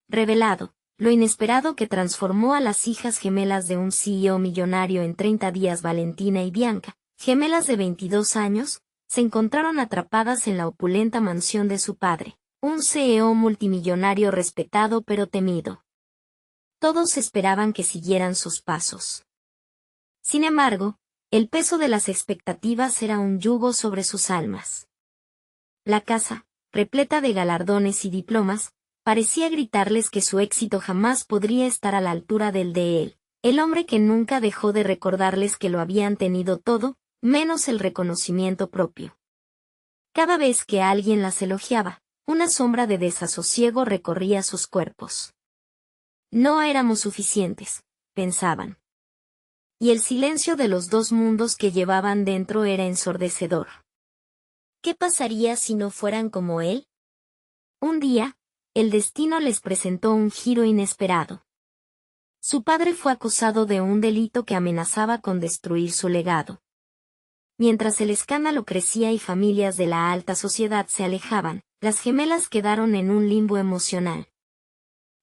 revelado, lo inesperado que transformó a las hijas gemelas de un CEO millonario en 30 días. Valentina y Bianca, gemelas de 22 años, se encontraron atrapadas en la opulenta mansión de su padre, un CEO multimillonario respetado pero temido. Todos esperaban que siguieran sus pasos. Sin embargo, el peso de las expectativas era un yugo sobre sus almas. La casa, repleta de galardones y diplomas, parecía gritarles que su éxito jamás podría estar a la altura del de él, el hombre que nunca dejó de recordarles que lo habían tenido todo, menos el reconocimiento propio. Cada vez que alguien las elogiaba, una sombra de desasosiego recorría sus cuerpos. No éramos suficientes, pensaban. Y el silencio de los dos mundos que llevaban dentro era ensordecedor. ¿Qué pasaría si no fueran como él? Un día, el destino les presentó un giro inesperado. Su padre fue acusado de un delito que amenazaba con destruir su legado. Mientras el escándalo crecía y familias de la alta sociedad se alejaban, las gemelas quedaron en un limbo emocional.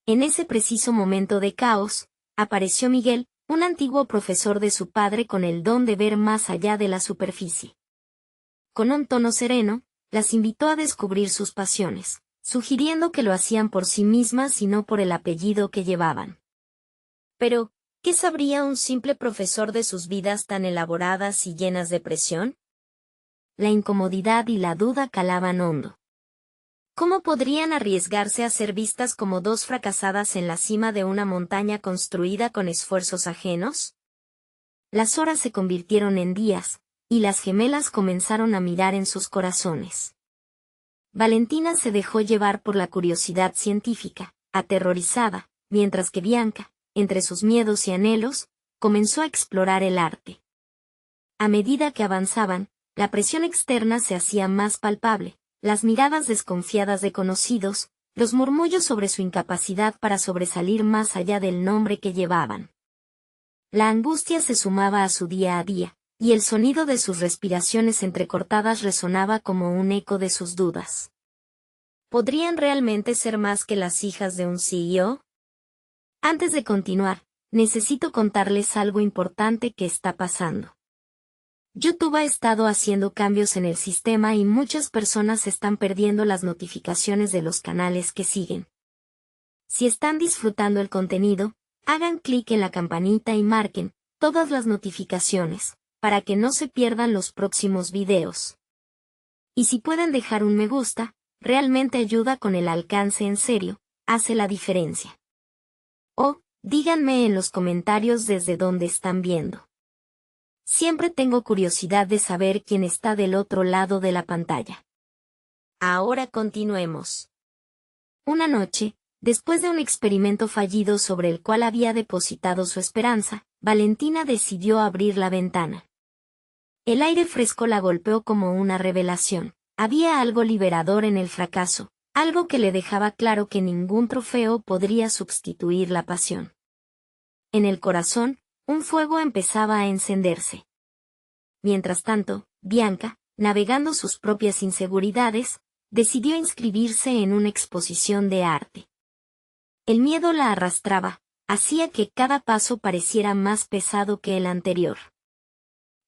En ese preciso momento de caos, apareció Miguel, un antiguo profesor de su padre con el don de ver más allá de la superficie. Con un tono sereno, las invitó a descubrir sus pasiones, sugiriendo que lo hacían por sí mismas y no por el apellido que llevaban. Pero, ¿qué sabría un simple profesor de sus vidas tan elaboradas y llenas de presión? La incomodidad y la duda calaban hondo. ¿Cómo podrían arriesgarse a ser vistas como dos fracasadas en la cima de una montaña construida con esfuerzos ajenos? Las horas se convirtieron en días, y las gemelas comenzaron a mirar en sus corazones. Valentina se dejó llevar por la curiosidad científica, aterrorizada, mientras que Bianca, entre sus miedos y anhelos, comenzó a explorar el arte. A medida que avanzaban, la presión externa se hacía más palpable, las miradas desconfiadas de conocidos, los murmullos sobre su incapacidad para sobresalir más allá del nombre que llevaban. La angustia se sumaba a su día a día, y el sonido de sus respiraciones entrecortadas resonaba como un eco de sus dudas. ¿Podrían realmente ser más que las hijas de un CEO? Antes de continuar, necesito contarles algo importante que está pasando. YouTube ha estado haciendo cambios en el sistema y muchas personas están perdiendo las notificaciones de los canales que siguen. Si están disfrutando el contenido, hagan clic en la campanita y marquen todas las notificaciones, para que no se pierdan los próximos videos. Y si pueden dejar un me gusta, realmente ayuda con el alcance. En serio, hace la diferencia. O, díganme en los comentarios desde dónde están viendo. Siempre tengo curiosidad de saber quién está del otro lado de la pantalla. Ahora continuemos. Una noche, después de un experimento fallido sobre el cual había depositado su esperanza, Valentina decidió abrir la ventana. El aire fresco la golpeó como una revelación. Había algo liberador en el fracaso, algo que le dejaba claro que ningún trofeo podría sustituir la pasión. En el corazón, un fuego empezaba a encenderse. Mientras tanto, Bianca, navegando sus propias inseguridades, decidió inscribirse en una exposición de arte. El miedo la arrastraba, hacía que cada paso pareciera más pesado que el anterior.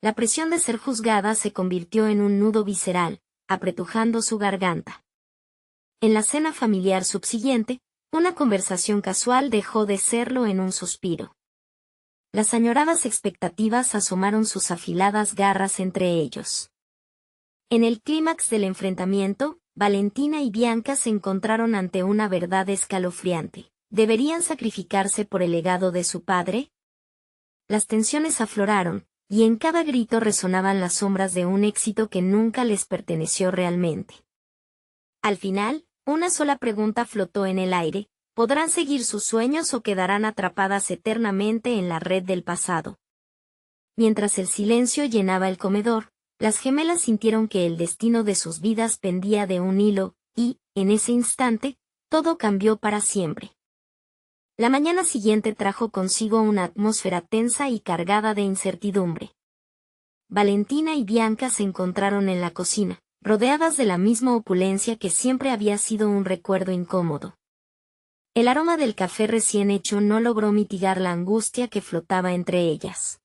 La presión de ser juzgada se convirtió en un nudo visceral, apretujando su garganta. En la cena familiar subsiguiente, una conversación casual dejó de serlo en un suspiro. Las añoradas expectativas asomaron sus afiladas garras entre ellos. En el clímax del enfrentamiento, Valentina y Bianca se encontraron ante una verdad escalofriante. ¿Deberían sacrificarse por el legado de su padre? Las tensiones afloraron, y en cada grito resonaban las sombras de un éxito que nunca les perteneció realmente. Al final, una sola pregunta flotó en el aire: ¿podrán seguir sus sueños o quedarán atrapadas eternamente en la red del pasado? Mientras el silencio llenaba el comedor, las gemelas sintieron que el destino de sus vidas pendía de un hilo, y, en ese instante, todo cambió para siempre. La mañana siguiente trajo consigo una atmósfera tensa y cargada de incertidumbre. Valentina y Bianca se encontraron en la cocina, rodeadas de la misma opulencia que siempre había sido un recuerdo incómodo. El aroma del café recién hecho no logró mitigar la angustia que flotaba entre ellas.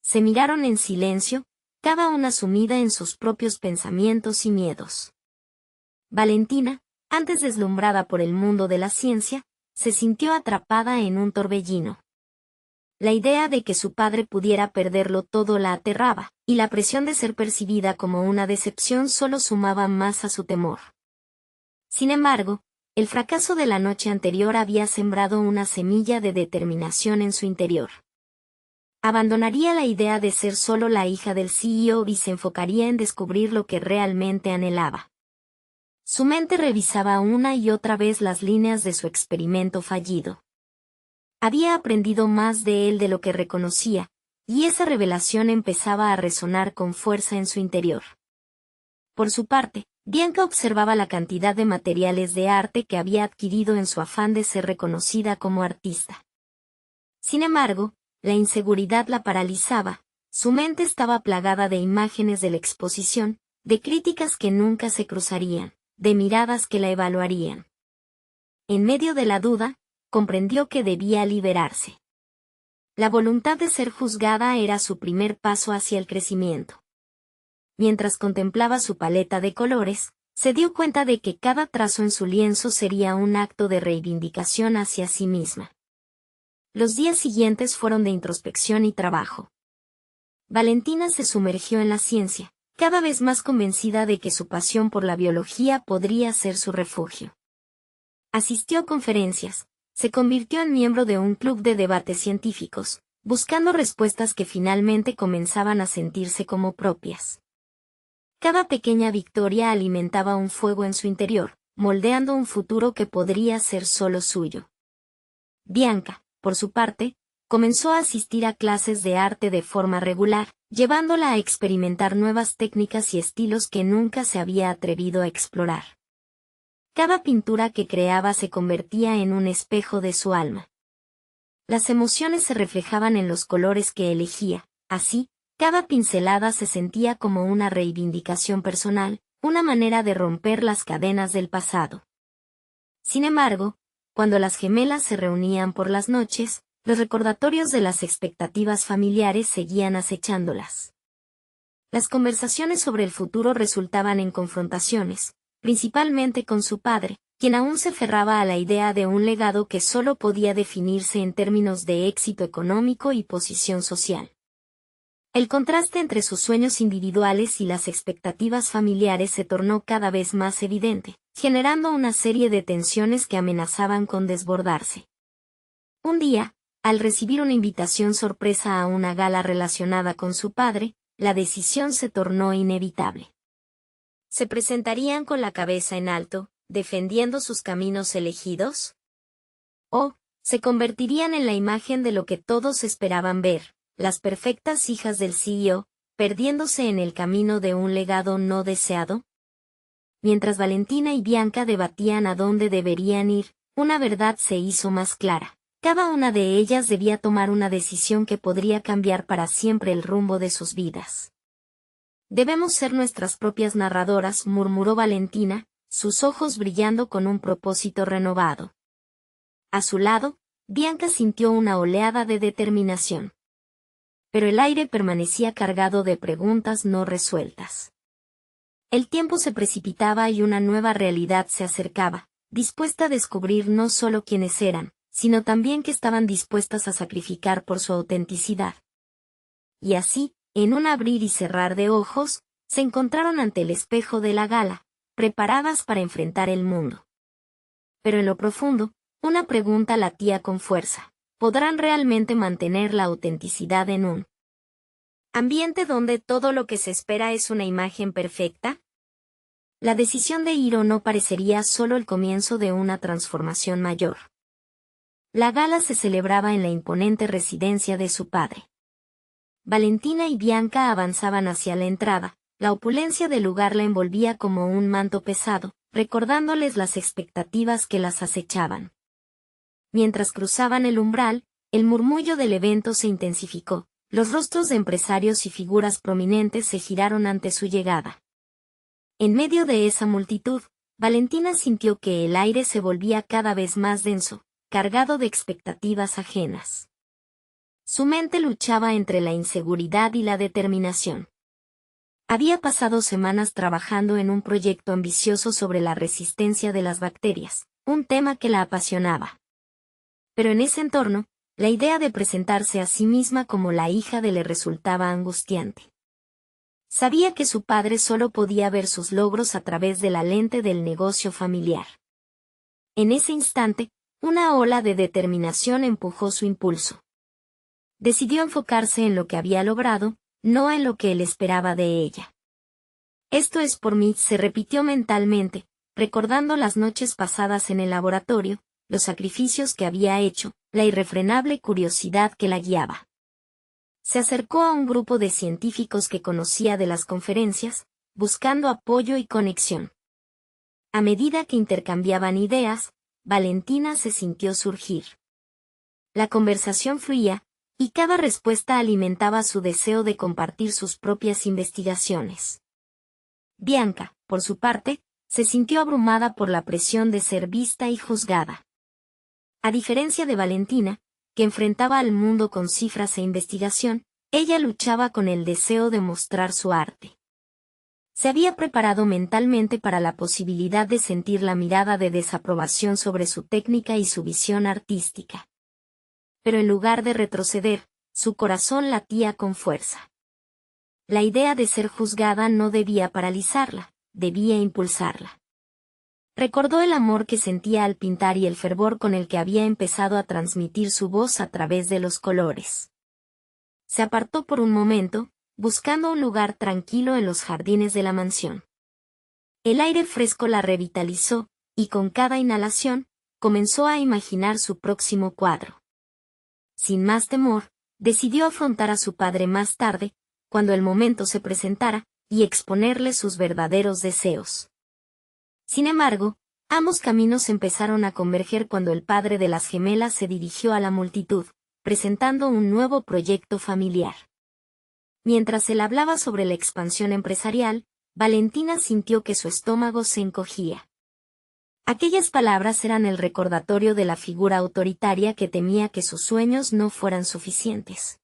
Se miraron en silencio, cada una sumida en sus propios pensamientos y miedos. Valentina, antes deslumbrada por el mundo de la ciencia, se sintió atrapada en un torbellino. La idea de que su padre pudiera perderlo todo la aterraba, y la presión de ser percibida como una decepción solo sumaba más a su temor. Sin embargo, el fracaso de la noche anterior había sembrado una semilla de determinación en su interior. Abandonaría la idea de ser solo la hija del CEO y se enfocaría en descubrir lo que realmente anhelaba. Su mente revisaba una y otra vez las líneas de su experimento fallido. Había aprendido más de él de lo que reconocía, y esa revelación empezaba a resonar con fuerza en su interior. Por su parte, Bianca observaba la cantidad de materiales de arte que había adquirido en su afán de ser reconocida como artista. Sin embargo, la inseguridad la paralizaba, su mente estaba plagada de imágenes de la exposición, de críticas que nunca se cruzarían, de miradas que la evaluarían. En medio de la duda, comprendió que debía liberarse. La voluntad de ser juzgada era su primer paso hacia el crecimiento. Mientras contemplaba su paleta de colores, se dio cuenta de que cada trazo en su lienzo sería un acto de reivindicación hacia sí misma. Los días siguientes fueron de introspección y trabajo. Valentina se sumergió en la ciencia, cada vez más convencida de que su pasión por la biología podría ser su refugio. Asistió a conferencias, se convirtió en miembro de un club de debates científicos, buscando respuestas que finalmente comenzaban a sentirse como propias. Cada pequeña victoria alimentaba un fuego en su interior, moldeando un futuro que podría ser solo suyo. Bianca, por su parte, comenzó a asistir a clases de arte de forma regular, llevándola a experimentar nuevas técnicas y estilos que nunca se había atrevido a explorar. Cada pintura que creaba se convertía en un espejo de su alma. Las emociones se reflejaban en los colores que elegía, así, cada pincelada se sentía como una reivindicación personal, una manera de romper las cadenas del pasado. Sin embargo, cuando las gemelas se reunían por las noches, los recordatorios de las expectativas familiares seguían acechándolas. Las conversaciones sobre el futuro resultaban en confrontaciones, principalmente con su padre, quien aún se aferraba a la idea de un legado que solo podía definirse en términos de éxito económico y posición social. El contraste entre sus sueños individuales y las expectativas familiares se tornó cada vez más evidente, generando una serie de tensiones que amenazaban con desbordarse. Un día, al recibir una invitación sorpresa a una gala relacionada con su padre, la decisión se tornó inevitable. ¿Se presentarían con la cabeza en alto, defendiendo sus caminos elegidos? ¿O se convertirían en la imagen de lo que todos esperaban ver, las perfectas hijas del CEO, perdiéndose en el camino de un legado no deseado? Mientras Valentina y Bianca debatían a dónde deberían ir, una verdad se hizo más clara. Cada una de ellas debía tomar una decisión que podría cambiar para siempre el rumbo de sus vidas. Debemos ser nuestras propias narradoras, murmuró Valentina, sus ojos brillando con un propósito renovado. A su lado, Bianca sintió una oleada de determinación. Pero el aire permanecía cargado de preguntas no resueltas. El tiempo se precipitaba y una nueva realidad se acercaba, dispuesta a descubrir no solo quiénes eran, sino también que estaban dispuestas a sacrificar por su autenticidad. Y así, en un abrir y cerrar de ojos, se encontraron ante el espejo de la gala, preparadas para enfrentar el mundo. Pero en lo profundo, una pregunta latía con fuerza: ¿podrán realmente mantener la autenticidad en un ambiente donde todo lo que se espera es una imagen perfecta? La decisión de ir o no parecería solo el comienzo de una transformación mayor. La gala se celebraba en la imponente residencia de su padre. Valentina y Bianca avanzaban hacia la entrada, la opulencia del lugar la envolvía como un manto pesado, recordándoles las expectativas que las acechaban. Mientras cruzaban el umbral, el murmullo del evento se intensificó, los rostros de empresarios y figuras prominentes se giraron ante su llegada. En medio de esa multitud, Valentina sintió que el aire se volvía cada vez más denso, cargado de expectativas ajenas. Su mente luchaba entre la inseguridad y la determinación. Había pasado semanas trabajando en un proyecto ambicioso sobre la resistencia de las bacterias, un tema que la apasionaba. Pero en ese entorno, la idea de presentarse a sí misma como la hija le resultaba angustiante. Sabía que su padre solo podía ver sus logros a través de la lente del negocio familiar. En ese instante, una ola de determinación empujó su impulso. Decidió enfocarse en lo que había logrado, no en lo que él esperaba de ella. Esto es por mí, se repitió mentalmente, recordando las noches pasadas en el laboratorio, los sacrificios que había hecho, la irrefrenable curiosidad que la guiaba. Se acercó a un grupo de científicos que conocía de las conferencias, buscando apoyo y conexión. A medida que intercambiaban ideas, Valentina se sintió surgir. La conversación fluía, y cada respuesta alimentaba su deseo de compartir sus propias investigaciones. Bianca, por su parte, se sintió abrumada por la presión de ser vista y juzgada. A diferencia de Valentina, que enfrentaba al mundo con cifras e investigación, ella luchaba con el deseo de mostrar su arte. Se había preparado mentalmente para la posibilidad de sentir la mirada de desaprobación sobre su técnica y su visión artística. Pero en lugar de retroceder, su corazón latía con fuerza. La idea de ser juzgada no debía paralizarla, debía impulsarla. Recordó el amor que sentía al pintar y el fervor con el que había empezado a transmitir su voz a través de los colores. Se apartó por un momento, buscando un lugar tranquilo en los jardines de la mansión. El aire fresco la revitalizó, y con cada inhalación, comenzó a imaginar su próximo cuadro. Sin más temor, decidió afrontar a su padre más tarde, cuando el momento se presentara, y exponerle sus verdaderos deseos. Sin embargo, ambos caminos empezaron a converger cuando el padre de las gemelas se dirigió a la multitud, presentando un nuevo proyecto familiar. Mientras él hablaba sobre la expansión empresarial, Valentina sintió que su estómago se encogía. Aquellas palabras eran el recordatorio de la figura autoritaria que temía que sus sueños no fueran suficientes.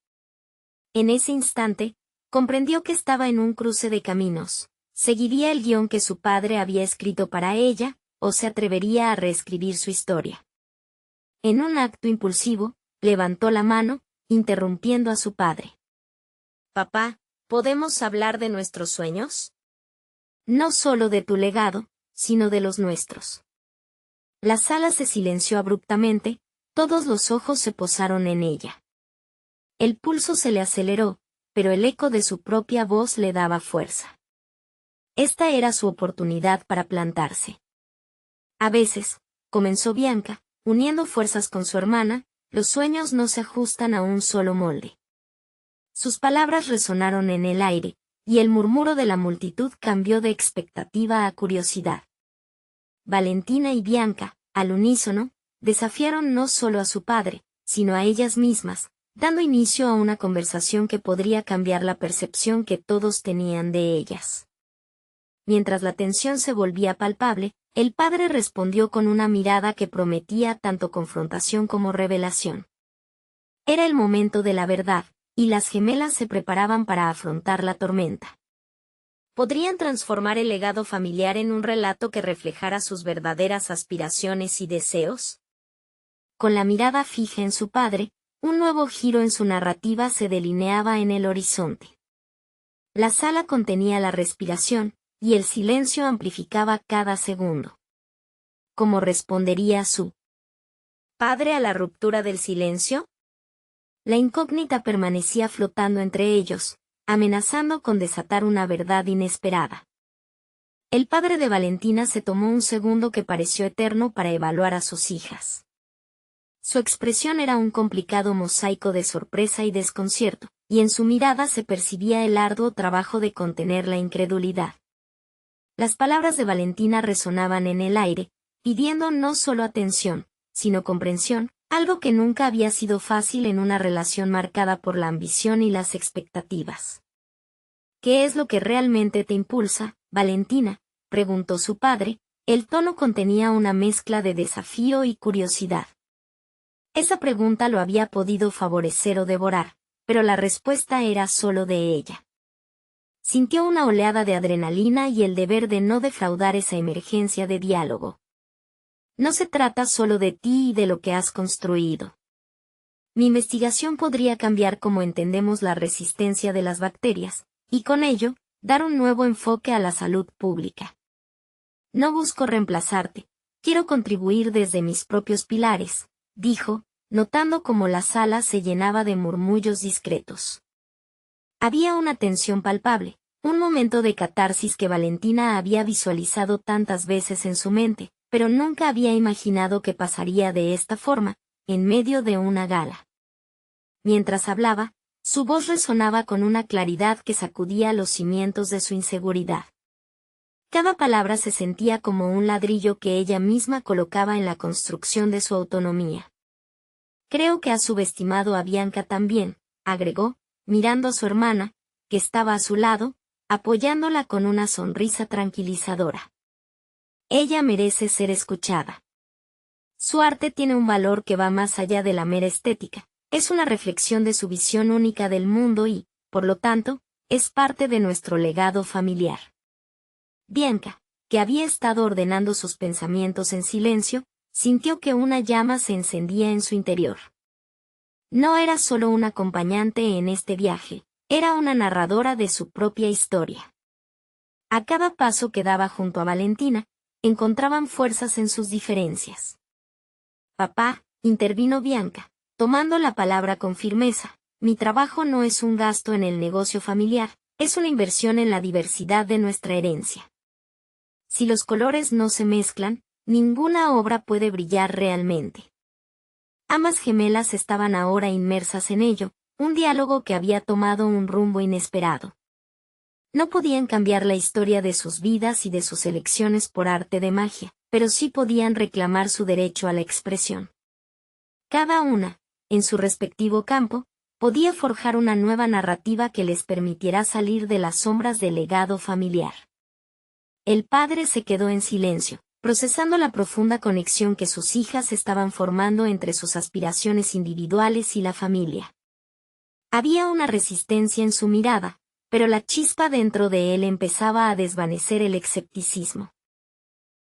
En ese instante, comprendió que estaba en un cruce de caminos. ¿Seguiría el guión que su padre había escrito para ella, o se atrevería a reescribir su historia? En un acto impulsivo, levantó la mano, interrumpiendo a su padre. «Papá, ¿podemos hablar de nuestros sueños? No solo de tu legado, sino de los nuestros». La sala se silenció abruptamente, todos los ojos se posaron en ella. El pulso se le aceleró, pero el eco de su propia voz le daba fuerza. Esta era su oportunidad para plantarse. A veces, comenzó Bianca, uniendo fuerzas con su hermana, los sueños no se ajustan a un solo molde. Sus palabras resonaron en el aire, y el murmuro de la multitud cambió de expectativa a curiosidad. Valentina y Bianca, al unísono, desafiaron no solo a su padre, sino a ellas mismas, dando inicio a una conversación que podría cambiar la percepción que todos tenían de ellas. Mientras la tensión se volvía palpable, el padre respondió con una mirada que prometía tanto confrontación como revelación. Era el momento de la verdad, y las gemelas se preparaban para afrontar la tormenta. ¿Podrían transformar el legado familiar en un relato que reflejara sus verdaderas aspiraciones y deseos? Con la mirada fija en su padre, un nuevo giro en su narrativa se delineaba en el horizonte. La sala contenía la respiración, y el silencio amplificaba cada segundo. ¿Cómo respondería su padre a la ruptura del silencio? La incógnita permanecía flotando entre ellos, amenazando con desatar una verdad inesperada. El padre de Valentina se tomó un segundo que pareció eterno para evaluar a sus hijas. Su expresión era un complicado mosaico de sorpresa y desconcierto, y en su mirada se percibía el arduo trabajo de contener la incredulidad. Las palabras de Valentina resonaban en el aire, pidiendo no solo atención, sino comprensión, algo que nunca había sido fácil en una relación marcada por la ambición y las expectativas. ¿Qué es lo que realmente te impulsa, Valentina?, preguntó su padre, El tono contenía una mezcla de desafío y curiosidad. Esa pregunta lo había podido favorecer o devorar, pero la respuesta era solo de ella. Sintió una oleada de adrenalina y el deber de no defraudar esa emergencia de diálogo. No se trata solo de ti y de lo que has construido. Mi investigación podría cambiar cómo entendemos la resistencia de las bacterias, y con ello, dar un nuevo enfoque a la salud pública. No busco reemplazarte, quiero contribuir desde mis propios pilares, dijo, notando cómo la sala se llenaba de murmullos discretos. Había una tensión palpable, un momento de catarsis que Valentina había visualizado tantas veces en su mente, pero nunca había imaginado que pasaría de esta forma, en medio de una gala. Mientras hablaba, su voz resonaba con una claridad que sacudía los cimientos de su inseguridad. Cada palabra se sentía como un ladrillo que ella misma colocaba en la construcción de su autonomía. Creo que has subestimado a Bianca también, agregó, mirando a su hermana, que estaba a su lado, apoyándola con una sonrisa tranquilizadora. Ella merece ser escuchada. Su arte tiene un valor que va más allá de la mera estética, es una reflexión de su visión única del mundo y, por lo tanto, es parte de nuestro legado familiar. Bianca, que había estado ordenando sus pensamientos en silencio, sintió que una llama se encendía en su interior. No era solo una acompañante en este viaje, era una narradora de su propia historia. A cada paso que daba junto a Valentina, encontraban fuerzas en sus diferencias. Papá, intervino Bianca, tomando la palabra con firmeza, mi trabajo no es un gasto en el negocio familiar, es una inversión en la diversidad de nuestra herencia. Si los colores no se mezclan, ninguna obra puede brillar realmente. Ambas gemelas estaban ahora inmersas en ello, un diálogo que había tomado un rumbo inesperado. No podían cambiar la historia de sus vidas y de sus elecciones por arte de magia, pero sí podían reclamar su derecho a la expresión. Cada una, en su respectivo campo, podía forjar una nueva narrativa que les permitiera salir de las sombras del legado familiar. El padre se quedó en silencio, procesando la profunda conexión que sus hijas estaban formando entre sus aspiraciones individuales y la familia. Había una resistencia en su mirada, pero la chispa dentro de él empezaba a desvanecer el escepticismo.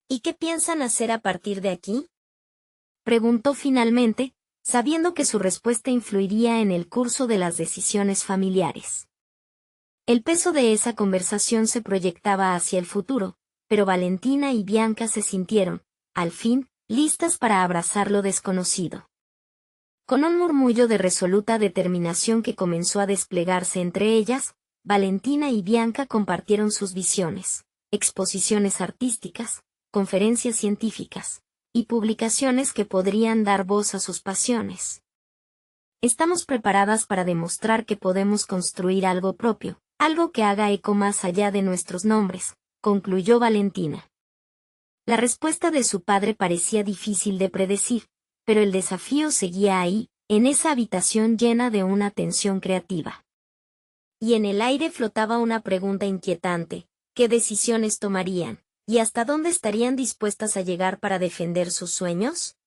¿Y qué piensan hacer a partir de aquí?, preguntó finalmente, sabiendo que su respuesta influiría en el curso de las decisiones familiares. El peso de esa conversación se proyectaba hacia el futuro, pero Valentina y Bianca se sintieron, al fin, listas para abrazar lo desconocido. Con un murmullo de resoluta determinación que comenzó a desplegarse entre ellas, Valentina y Bianca compartieron sus visiones, exposiciones artísticas, conferencias científicas, y publicaciones que podrían dar voz a sus pasiones. Estamos preparadas para demostrar que podemos construir algo propio, algo que haga eco más allá de nuestros nombres, concluyó Valentina. La respuesta de su padre parecía difícil de predecir, pero el desafío seguía ahí, en esa habitación llena de una tensión creativa. Y en el aire flotaba una pregunta inquietante: ¿qué decisiones tomarían? ¿Y hasta dónde estarían dispuestas a llegar para defender sus sueños?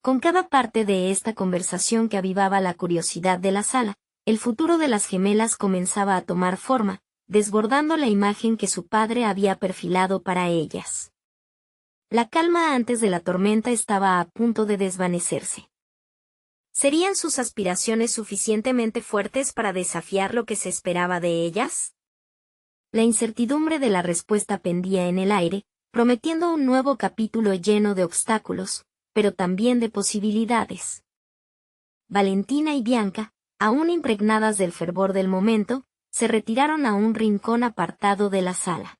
Con cada parte de esta conversación que avivaba la curiosidad de la sala, el futuro de las gemelas comenzaba a tomar forma, desbordando la imagen que su padre había perfilado para ellas. La calma antes de la tormenta estaba a punto de desvanecerse. ¿Serían sus aspiraciones suficientemente fuertes para desafiar lo que se esperaba de ellas? La incertidumbre de la respuesta pendía en el aire, prometiendo un nuevo capítulo lleno de obstáculos, pero también de posibilidades. Valentina y Bianca, aún impregnadas del fervor del momento, se retiraron a un rincón apartado de la sala.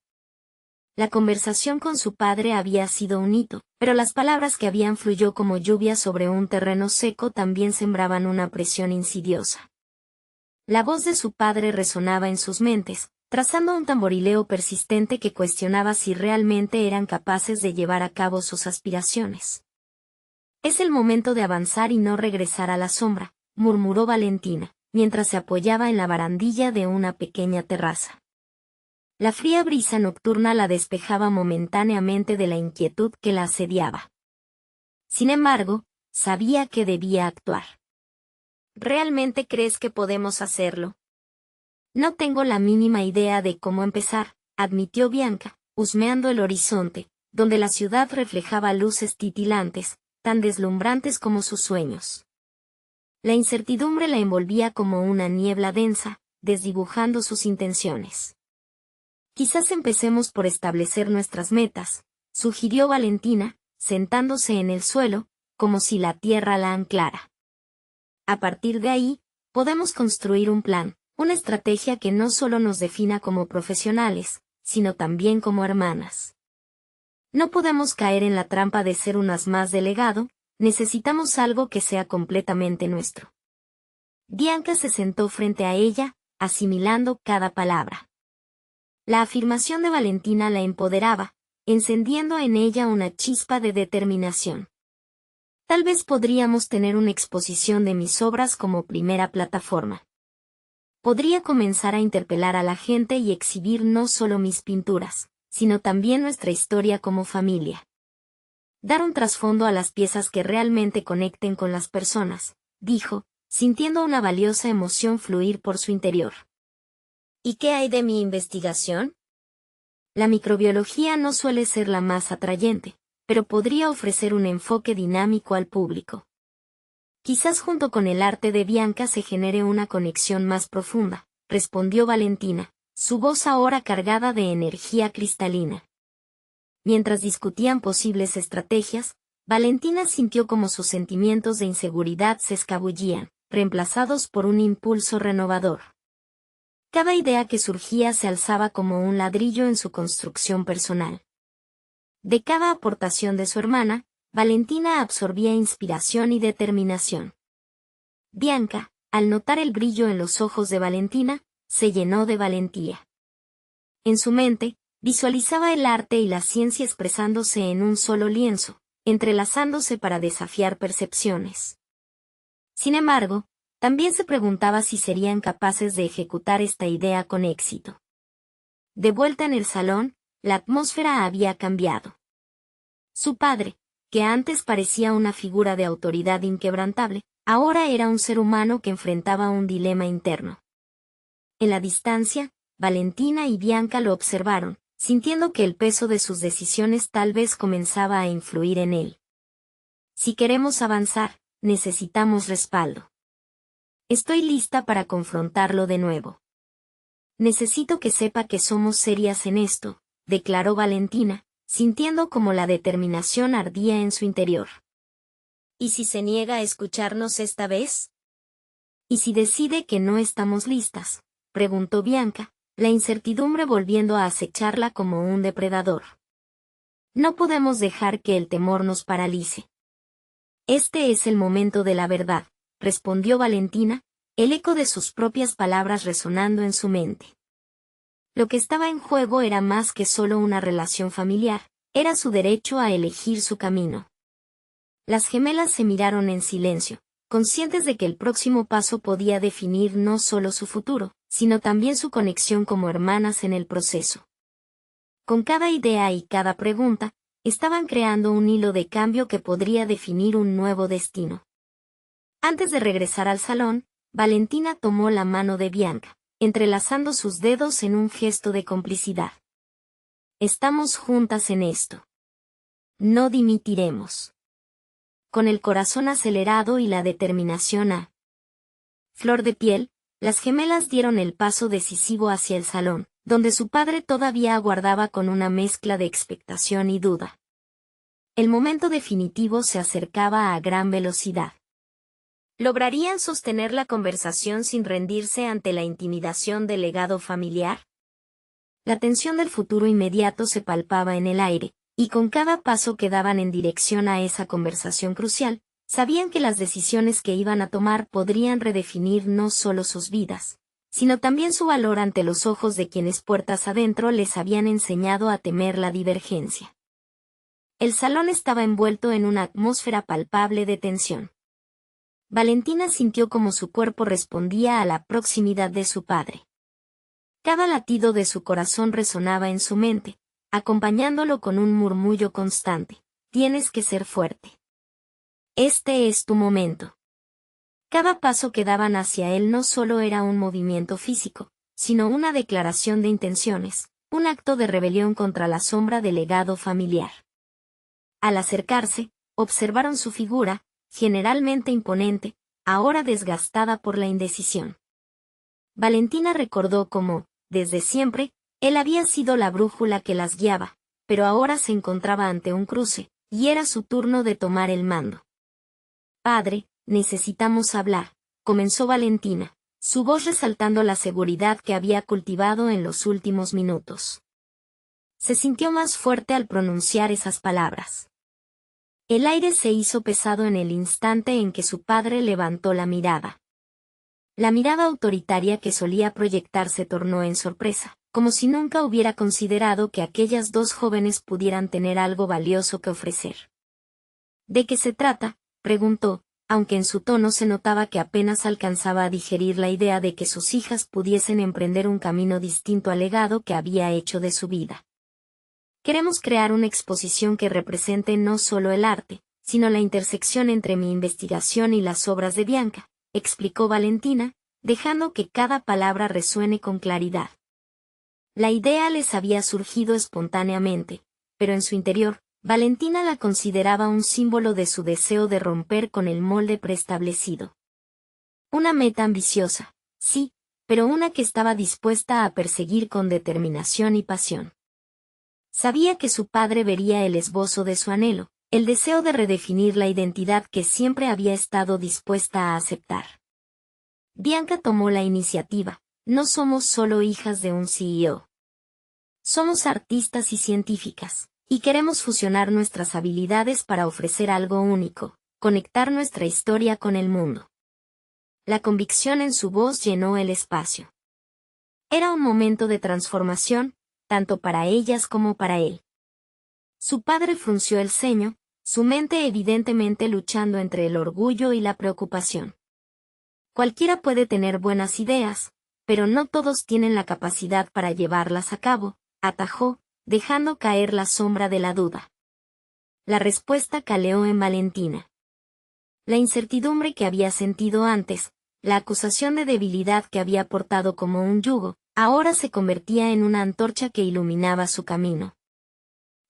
La conversación con su padre había sido un hito, pero las palabras que habían fluyó como lluvia sobre un terreno seco también sembraban una presión insidiosa. La voz de su padre resonaba en sus mentes, trazando un tamborileo persistente que cuestionaba si realmente eran capaces de llevar a cabo sus aspiraciones. Es el momento de avanzar y no regresar a la sombra, murmuró Valentina, mientras se apoyaba en la barandilla de una pequeña terraza. La fría brisa nocturna la despejaba momentáneamente de la inquietud que la asediaba. Sin embargo, sabía que debía actuar. ¿Realmente crees que podemos hacerlo? No tengo la mínima idea de cómo empezar, admitió Bianca, husmeando el horizonte, donde la ciudad reflejaba luces titilantes, tan deslumbrantes como sus sueños. La incertidumbre la envolvía como una niebla densa, desdibujando sus intenciones. Quizás empecemos por establecer nuestras metas, sugirió Valentina, sentándose en el suelo, como si la tierra la anclara. A partir de ahí, podemos construir un plan, una estrategia que no solo nos defina como profesionales, sino también como hermanas. No podemos caer en la trampa de ser unas más del legado, necesitamos algo que sea completamente nuestro. Bianca se sentó frente a ella, asimilando cada palabra. La afirmación de Valentina la empoderaba, encendiendo en ella una chispa de determinación. Tal vez podríamos tener una exposición de mis obras como primera plataforma. Podría comenzar a interpelar a la gente y exhibir no solo mis pinturas, sino también nuestra historia como familia. Dar un trasfondo a las piezas que realmente conecten con las personas, dijo, sintiendo una valiosa emoción fluir por su interior. ¿Y qué hay de mi investigación? La microbiología no suele ser la más atrayente, pero podría ofrecer un enfoque dinámico al público. Quizás junto con el arte de Bianca se genere una conexión más profunda, respondió Valentina, su voz ahora cargada de energía cristalina. Mientras discutían posibles estrategias, Valentina sintió como sus sentimientos de inseguridad se escabullían, reemplazados por un impulso renovador. Cada idea que surgía se alzaba como un ladrillo en su construcción personal. De cada aportación de su hermana, Valentina absorbía inspiración y determinación. Bianca, al notar el brillo en los ojos de Valentina, se llenó de valentía. En su mente, visualizaba el arte y la ciencia expresándose en un solo lienzo, entrelazándose para desafiar percepciones. Sin embargo, también se preguntaba si serían capaces de ejecutar esta idea con éxito. De vuelta en el salón, la atmósfera había cambiado. Su padre, que antes parecía una figura de autoridad inquebrantable, ahora era un ser humano que enfrentaba un dilema interno. En la distancia, Valentina y Bianca lo observaron, sintiendo que el peso de sus decisiones tal vez comenzaba a influir en él. Si queremos avanzar, necesitamos respaldo. Estoy lista para confrontarlo de nuevo. Necesito que sepa que somos serias en esto, declaró Valentina, sintiendo como la determinación ardía en su interior. ¿Y si se niega a escucharnos esta vez? ¿Y si decide que no estamos listas?, preguntó Bianca, la incertidumbre volviendo a acecharla como un depredador. No podemos dejar que el temor nos paralice. Este es el momento de la verdad, respondió Valentina, el eco de sus propias palabras resonando en su mente. Lo que estaba en juego era más que solo una relación familiar, era su derecho a elegir su camino. Las gemelas se miraron en silencio, conscientes de que el próximo paso podía definir no solo su futuro, sino también su conexión como hermanas en el proceso. Con cada idea y cada pregunta, estaban creando un hilo de cambio que podría definir un nuevo destino. Antes de regresar al salón, Valentina tomó la mano de Bianca, entrelazando sus dedos en un gesto de complicidad. Estamos juntas en esto. No dimitiremos. Con el corazón acelerado y la determinación a flor de piel, las gemelas dieron el paso decisivo hacia el salón, donde su padre todavía aguardaba con una mezcla de expectación y duda. El momento definitivo se acercaba a gran velocidad. ¿Lograrían sostener la conversación sin rendirse ante la intimidación del legado familiar? La tensión del futuro inmediato se palpaba en el aire, y con cada paso que daban en dirección a esa conversación crucial, sabían que las decisiones que iban a tomar podrían redefinir no solo sus vidas, sino también su valor ante los ojos de quienes puertas adentro les habían enseñado a temer la divergencia. El salón estaba envuelto en una atmósfera palpable de tensión. Valentina sintió como su cuerpo respondía a la proximidad de su padre. Cada latido de su corazón resonaba en su mente, acompañándolo con un murmullo constante: tienes que ser fuerte. Este es tu momento. Cada paso que daban hacia él no solo era un movimiento físico, sino una declaración de intenciones, un acto de rebelión contra la sombra del legado familiar. Al acercarse, observaron su figura, generalmente imponente, ahora desgastada por la indecisión. Valentina recordó cómo, desde siempre, él había sido la brújula que las guiaba, pero ahora se encontraba ante un cruce, y era su turno de tomar el mando. «Padre, necesitamos hablar», comenzó Valentina, su voz resaltando la seguridad que había cultivado en los últimos minutos. Se sintió más fuerte al pronunciar esas palabras. El aire se hizo pesado en el instante en que su padre levantó la mirada. La mirada autoritaria que solía proyectar se tornó en sorpresa, como si nunca hubiera considerado que aquellas dos jóvenes pudieran tener algo valioso que ofrecer. «¿De qué se trata?», preguntó, aunque en su tono se notaba que apenas alcanzaba a digerir la idea de que sus hijas pudiesen emprender un camino distinto al legado que había hecho de su vida. «Queremos crear una exposición que represente no solo el arte, sino la intersección entre mi investigación y las obras de Bianca», explicó Valentina, dejando que cada palabra resuene con claridad. La idea les había surgido espontáneamente, pero en su interior, Valentina la consideraba un símbolo de su deseo de romper con el molde preestablecido. Una meta ambiciosa, sí, pero una que estaba dispuesta a perseguir con determinación y pasión. Sabía que su padre vería el esbozo de su anhelo, el deseo de redefinir la identidad que siempre había estado dispuesta a aceptar. Bianca tomó la iniciativa: «No somos solo hijas de un CEO. Somos artistas y científicas, y queremos fusionar nuestras habilidades para ofrecer algo único, conectar nuestra historia con el mundo». La convicción en su voz llenó el espacio. Era un momento de transformación, tanto para ellas como para él. Su padre frunció el ceño, su mente evidentemente luchando entre el orgullo y la preocupación. «Cualquiera puede tener buenas ideas, pero no todos tienen la capacidad para llevarlas a cabo», atajó, dejando caer la sombra de la duda. La respuesta caleó en Valentina. La incertidumbre que había sentido antes, la acusación de debilidad que había portado como un yugo, ahora se convertía en una antorcha que iluminaba su camino.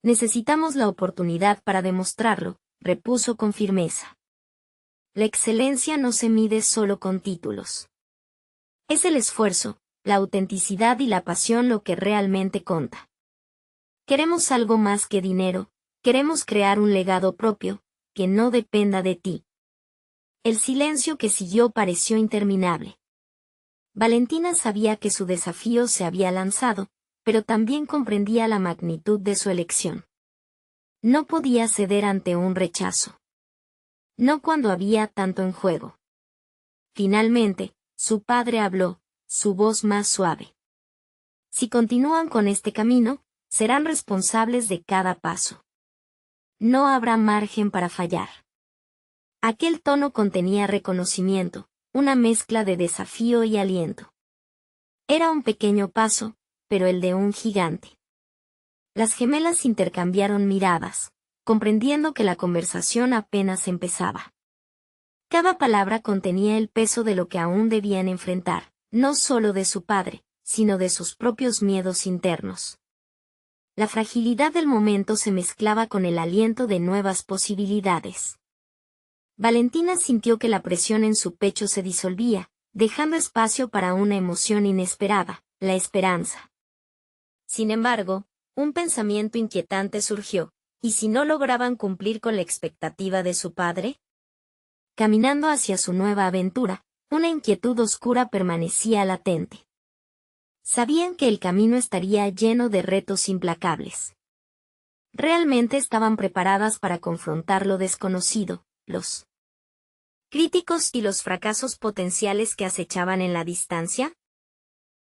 «Necesitamos la oportunidad para demostrarlo», repuso con firmeza. «La excelencia no se mide solo con títulos. Es el esfuerzo, la autenticidad y la pasión lo que realmente conta. Queremos algo más que dinero, queremos crear un legado propio, que no dependa de ti». El silencio que siguió pareció interminable. Valentina sabía que su desafío se había lanzado, pero también comprendía la magnitud de su elección. No podía ceder ante un rechazo. No cuando había tanto en juego. Finalmente, su padre habló, su voz más suave. «Si continúan con este camino, serán responsables de cada paso. No habrá margen para fallar». Aquel tono contenía reconocimiento, una mezcla de desafío y aliento. Era un pequeño paso, pero el de un gigante. Las gemelas intercambiaron miradas, comprendiendo que la conversación apenas empezaba. Cada palabra contenía el peso de lo que aún debían enfrentar, no solo de su padre, sino de sus propios miedos internos. La fragilidad del momento se mezclaba con el aliento de nuevas posibilidades. Valentina sintió que la presión en su pecho se disolvía, dejando espacio para una emoción inesperada, la esperanza. Sin embargo, un pensamiento inquietante surgió: ¿y si no lograban cumplir con la expectativa de su padre? Caminando hacia su nueva aventura, una inquietud oscura permanecía latente. Sabían que el camino estaría lleno de retos implacables. ¿Realmente estaban preparadas para confrontar lo desconocido, los críticos y los fracasos potenciales que acechaban en la distancia?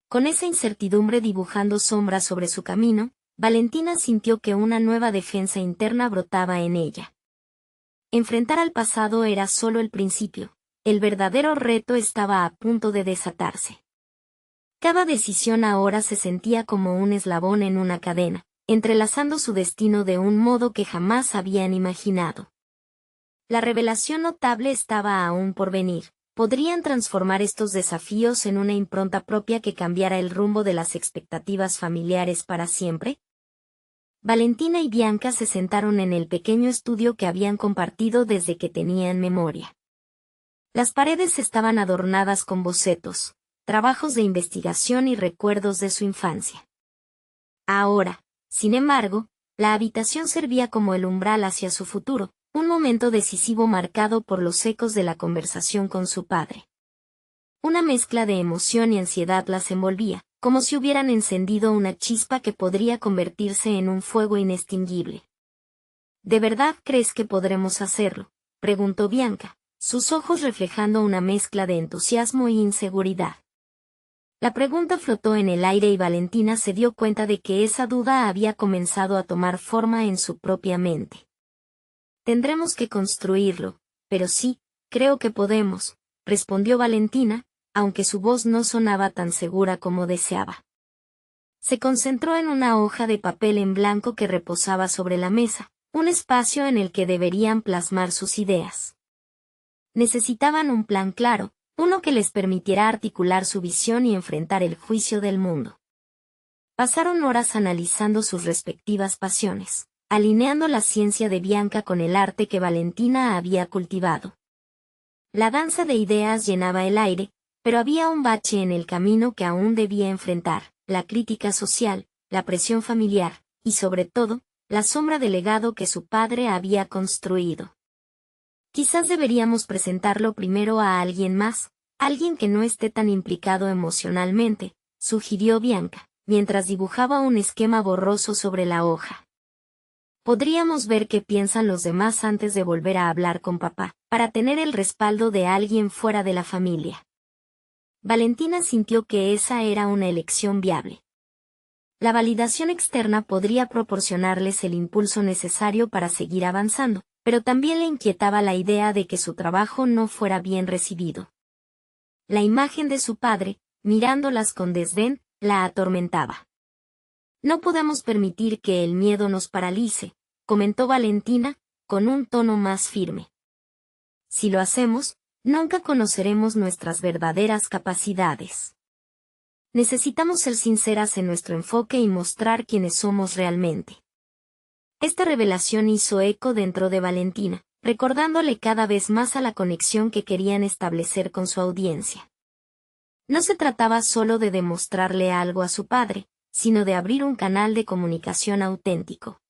Con esa incertidumbre dibujando sombras sobre su camino, Valentina sintió que una nueva defensa interna brotaba en ella. Enfrentar al pasado era solo el principio, el verdadero reto estaba a punto de desatarse. Cada decisión ahora se sentía como un eslabón en una cadena, entrelazando su destino de un modo que jamás habían imaginado. La revelación notable estaba aún por venir. ¿Podrían transformar estos desafíos en una impronta propia que cambiara el rumbo de las expectativas familiares para siempre? Valentina y Bianca se sentaron en el pequeño estudio que habían compartido desde que tenían memoria. Las paredes estaban adornadas con bocetos, trabajos de investigación y recuerdos de su infancia. Ahora, sin embargo, la habitación servía como el umbral hacia su futuro, un momento decisivo marcado por los ecos de la conversación con su padre. Una mezcla de emoción y ansiedad las envolvía, como si hubieran encendido una chispa que podría convertirse en un fuego inextinguible. ¿De verdad crees que podremos hacerlo?, preguntó Bianca, sus ojos reflejando una mezcla de entusiasmo y inseguridad. La pregunta flotó en el aire y Valentina se dio cuenta de que esa duda había comenzado a tomar forma en su propia mente. Tendremos que construirlo, pero sí, creo que podemos, respondió Valentina, aunque su voz no sonaba tan segura como deseaba. Se concentró en una hoja de papel en blanco que reposaba sobre la mesa, un espacio en el que deberían plasmar sus ideas. Necesitaban un plan claro, uno que les permitiera articular su visión y enfrentar el juicio del mundo. Pasaron horas analizando sus respectivas pasiones, alineando la ciencia de Bianca con el arte que Valentina había cultivado. La danza de ideas llenaba el aire, pero había un bache en el camino que aún debía enfrentar: la crítica social, la presión familiar, y sobre todo, la sombra del legado que su padre había construido. Quizás deberíamos presentarlo primero a alguien más, alguien que no esté tan implicado emocionalmente, sugirió Bianca, mientras dibujaba un esquema borroso sobre la hoja. Podríamos ver qué piensan los demás antes de volver a hablar con papá, para tener el respaldo de alguien fuera de la familia. Valentina sintió que esa era una elección viable. La validación externa podría proporcionarles el impulso necesario para seguir avanzando, pero también le inquietaba la idea de que su trabajo no fuera bien recibido. La imagen de su padre, mirándolas con desdén, la atormentaba. No podemos permitir que el miedo nos paralice, comentó Valentina, con un tono más firme. Si lo hacemos, nunca conoceremos nuestras verdaderas capacidades. Necesitamos ser sinceras en nuestro enfoque y mostrar quiénes somos realmente. Esta revelación hizo eco dentro de Valentina, recordándole cada vez más a la conexión que querían establecer con su audiencia. No se trataba solo de demostrarle algo a su padre, sino de abrir un canal de comunicación auténtico.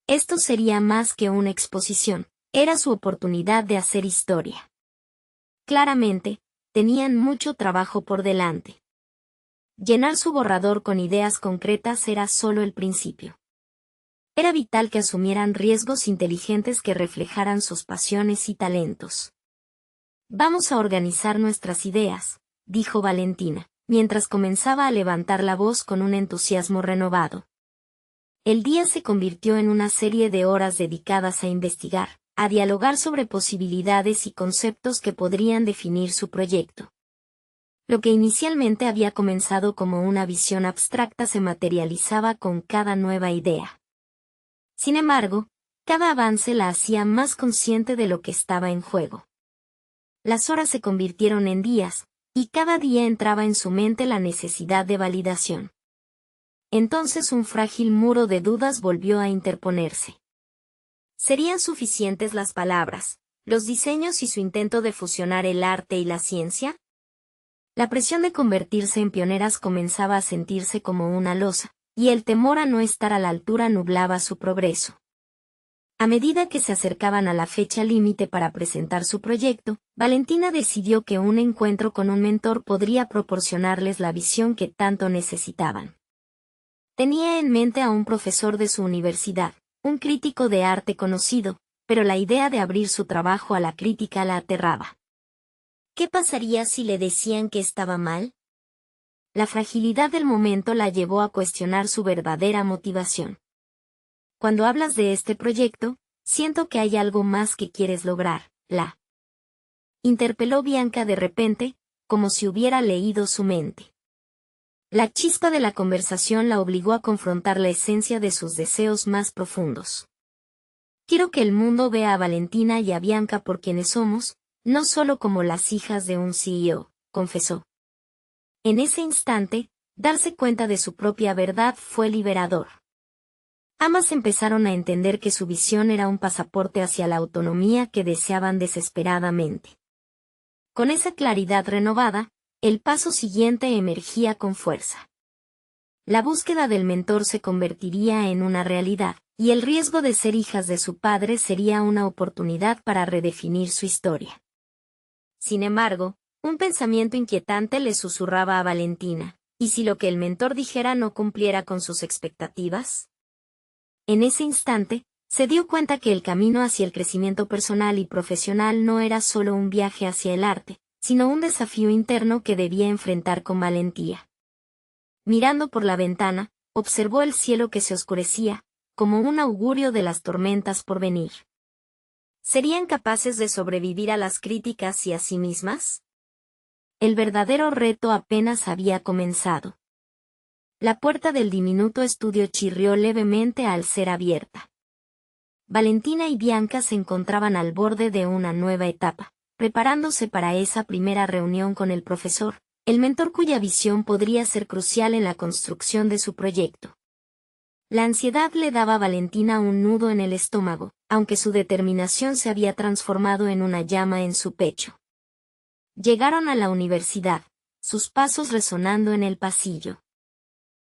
Esto sería más que una exposición, era su oportunidad de hacer historia. Claramente, tenían mucho trabajo por delante. Llenar su borrador con ideas concretas era solo el principio. Era vital que asumieran riesgos inteligentes que reflejaran sus pasiones y talentos. Vamos a organizar nuestras ideas, dijo Valentina, mientras comenzaba a levantar la voz con un entusiasmo renovado. El día se convirtió en una serie de horas dedicadas a investigar, a dialogar sobre posibilidades y conceptos que podrían definir su proyecto. Lo que inicialmente había comenzado como una visión abstracta se materializaba con cada nueva idea. Sin embargo, cada avance la hacía más consciente de lo que estaba en juego. Las horas se convirtieron en días, y cada día entraba en su mente la necesidad de validación. Entonces un frágil muro de dudas volvió a interponerse. ¿Serían suficientes las palabras, los diseños y su intento de fusionar el arte y la ciencia? La presión de convertirse en pioneras comenzaba a sentirse como una losa, y el temor a no estar a la altura nublaba su progreso. A medida que se acercaban a la fecha límite para presentar su proyecto, Valentina decidió que un encuentro con un mentor podría proporcionarles la visión que tanto necesitaban. Tenía en mente a un profesor de su universidad, un crítico de arte conocido, pero la idea de abrir su trabajo a la crítica la aterraba. ¿Qué pasaría si le decían que estaba mal? La fragilidad del momento la llevó a cuestionar su verdadera motivación. Cuando hablas de este proyecto, siento que hay algo más que quieres lograr, la interpeló Bianca de repente, como si hubiera leído su mente. La chispa de la conversación la obligó a confrontar la esencia de sus deseos más profundos. Quiero que el mundo vea a Valentina y a Bianca por quienes somos, no solo como las hijas de un CEO, confesó. En ese instante, darse cuenta de su propia verdad fue liberador. Ambas empezaron a entender que su visión era un pasaporte hacia la autonomía que deseaban desesperadamente. Con esa claridad renovada, el paso siguiente emergía con fuerza. La búsqueda del mentor se convertiría en una realidad, y el riesgo de ser hijas de su padre sería una oportunidad para redefinir su historia. Sin embargo, un pensamiento inquietante le susurraba a Valentina, ¿y si lo que el mentor dijera no cumpliera con sus expectativas? En ese instante, se dio cuenta que el camino hacia el crecimiento personal y profesional no era solo un viaje hacia el arte, sino un desafío interno que debía enfrentar con valentía. Mirando por la ventana, observó el cielo que se oscurecía, como un augurio de las tormentas por venir. ¿Serían capaces de sobrevivir a las críticas y a sí mismas? El verdadero reto apenas había comenzado. La puerta del diminuto estudio chirrió levemente al ser abierta. Valentina y Bianca se encontraban al borde de una nueva etapa, preparándose para esa primera reunión con el profesor, el mentor cuya visión podría ser crucial en la construcción de su proyecto. La ansiedad le daba a Valentina un nudo en el estómago, aunque su determinación se había transformado en una llama en su pecho. Llegaron a la universidad, sus pasos resonando en el pasillo.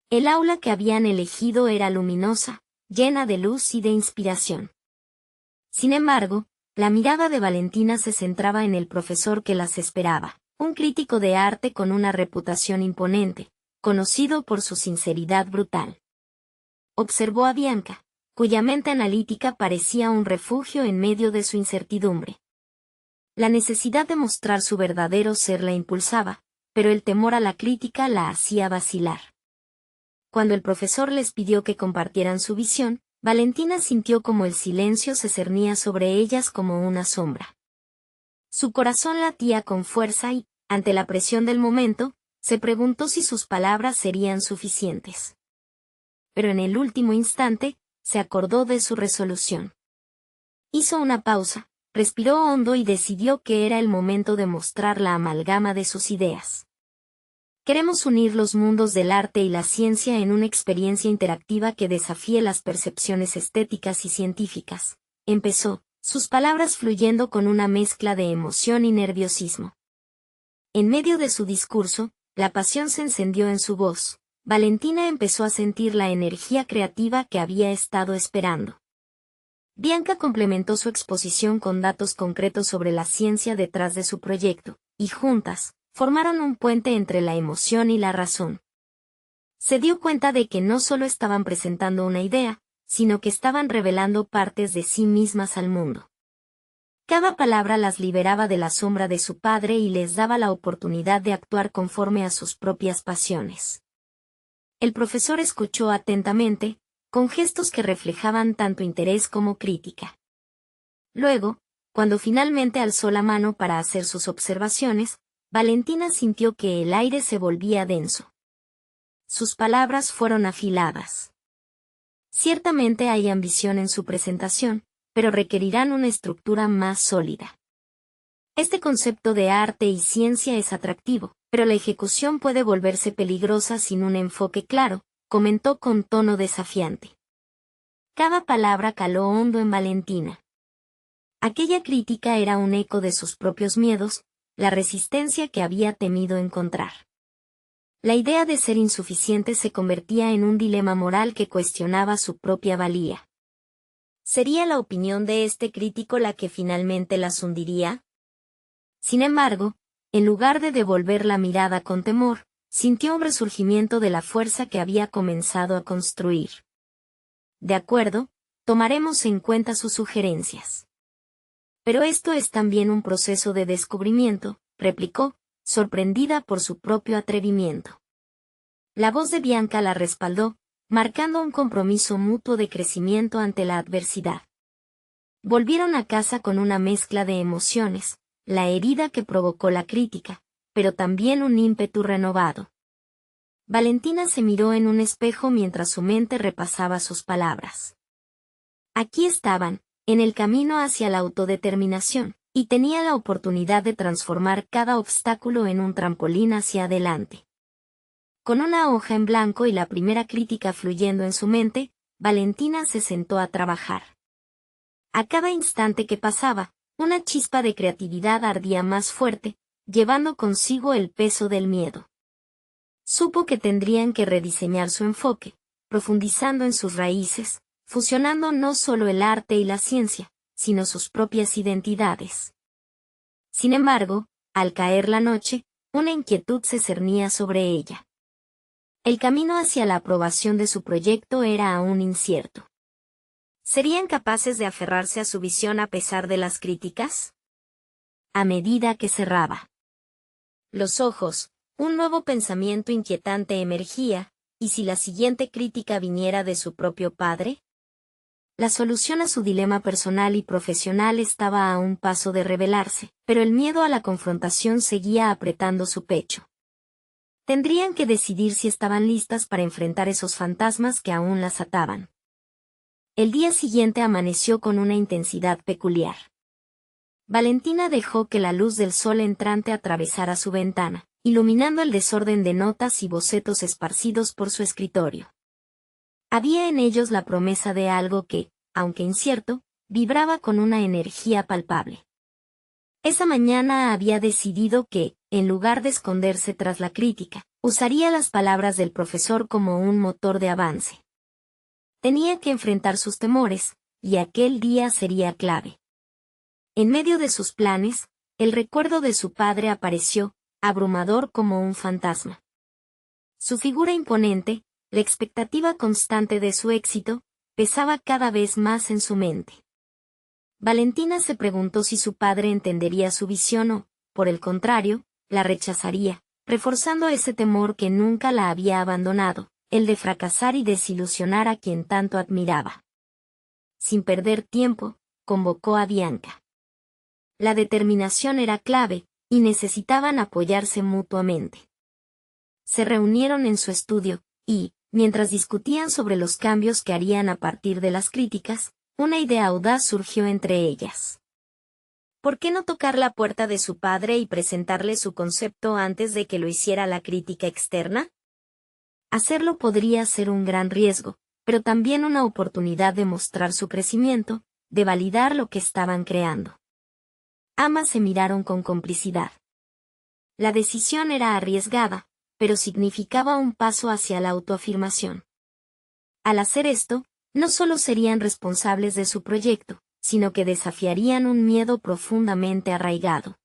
El aula que habían elegido era luminosa, llena de luz y de inspiración. Sin embargo, la mirada de Valentina se centraba en el profesor que las esperaba, un crítico de arte con una reputación imponente, conocido por su sinceridad brutal. Observó a Bianca, cuya mente analítica parecía un refugio en medio de su incertidumbre. La necesidad de mostrar su verdadero ser la impulsaba, pero el temor a la crítica la hacía vacilar. Cuando el profesor les pidió que compartieran su visión, Valentina sintió como el silencio se cernía sobre ellas como una sombra. Su corazón latía con fuerza y, ante la presión del momento, se preguntó si sus palabras serían suficientes. Pero en el último instante, se acordó de su resolución. Hizo una pausa, respiró hondo y decidió que era el momento de mostrar la amalgama de sus ideas. Queremos unir los mundos del arte y la ciencia en una experiencia interactiva que desafíe las percepciones estéticas y científicas, empezó, sus palabras fluyendo con una mezcla de emoción y nerviosismo. En medio de su discurso, la pasión se encendió en su voz. Valentina empezó a sentir la energía creativa que había estado esperando. Bianca complementó su exposición con datos concretos sobre la ciencia detrás de su proyecto, y juntas, formaron un puente entre la emoción y la razón. Se dio cuenta de que no solo estaban presentando una idea, sino que estaban revelando partes de sí mismas al mundo. Cada palabra las liberaba de la sombra de su padre y les daba la oportunidad de actuar conforme a sus propias pasiones. El profesor escuchó atentamente, con gestos que reflejaban tanto interés como crítica. Luego, cuando finalmente alzó la mano para hacer sus observaciones, Valentina sintió que el aire se volvía denso. Sus palabras fueron afiladas. Ciertamente hay ambición en su presentación, pero requerirán una estructura más sólida. Este concepto de arte y ciencia es atractivo, pero la ejecución puede volverse peligrosa sin un enfoque claro, comentó con tono desafiante. Cada palabra caló hondo en Valentina. Aquella crítica era un eco de sus propios miedos, la resistencia que había temido encontrar. La idea de ser insuficiente se convertía en un dilema moral que cuestionaba su propia valía. ¿Sería la opinión de este crítico la que finalmente las hundiría? Sin embargo, en lugar de devolver la mirada con temor, sintió un resurgimiento de la fuerza que había comenzado a construir. De acuerdo, tomaremos en cuenta sus sugerencias. Pero esto es también un proceso de descubrimiento, replicó, sorprendida por su propio atrevimiento. La voz de Bianca la respaldó, marcando un compromiso mutuo de crecimiento ante la adversidad. Volvieron a casa con una mezcla de emociones, la herida que provocó la crítica, pero también un ímpetu renovado. Valentina se miró en un espejo mientras su mente repasaba sus palabras. Aquí estaban, en el camino hacia la autodeterminación, y tenía la oportunidad de transformar cada obstáculo en un trampolín hacia adelante. Con una hoja en blanco y la primera crítica fluyendo en su mente, Valentina se sentó a trabajar. A cada instante que pasaba, una chispa de creatividad ardía más fuerte, llevando consigo el peso del miedo. Supo que tendrían que rediseñar su enfoque, profundizando en sus raíces, fusionando no solo el arte y la ciencia, sino sus propias identidades. Sin embargo, al caer la noche, una inquietud se cernía sobre ella. El camino hacia la aprobación de su proyecto era aún incierto. ¿Serían capaces de aferrarse a su visión a pesar de las críticas? A medida que cerraba los ojos, un nuevo pensamiento inquietante emergía, ¿y si la siguiente crítica viniera de su propio padre? La solución a su dilema personal y profesional estaba a un paso de revelarse, pero el miedo a la confrontación seguía apretando su pecho. Tendrían que decidir si estaban listas para enfrentar esos fantasmas que aún las ataban. El día siguiente amaneció con una intensidad peculiar. Valentina dejó que la luz del sol entrante atravesara su ventana, iluminando el desorden de notas y bocetos esparcidos por su escritorio. Había en ellos la promesa de algo que, aunque incierto, vibraba con una energía palpable. Esa mañana había decidido que, en lugar de esconderse tras la crítica, usaría las palabras del profesor como un motor de avance. Tenía que enfrentar sus temores, y aquel día sería clave. En medio de sus planes, el recuerdo de su padre apareció, abrumador como un fantasma. Su figura imponente, la expectativa constante de su éxito, pesaba cada vez más en su mente. Valentina se preguntó si su padre entendería su visión o, por el contrario, la rechazaría, reforzando ese temor que nunca la había abandonado, el de fracasar y desilusionar a quien tanto admiraba. Sin perder tiempo, convocó a Bianca. La determinación era clave, y necesitaban apoyarse mutuamente. Se reunieron en su estudio, y, mientras discutían sobre los cambios que harían a partir de las críticas, una idea audaz surgió entre ellas. ¿Por qué no tocar la puerta de su padre y presentarle su concepto antes de que lo hiciera la crítica externa? Hacerlo podría ser un gran riesgo, pero también una oportunidad de mostrar su crecimiento, de validar lo que estaban creando. Ambas se miraron con complicidad. La decisión era arriesgada, pero significaba un paso hacia la autoafirmación. Al hacer esto, no solo serían responsables de su proyecto, sino que desafiarían un miedo profundamente arraigado.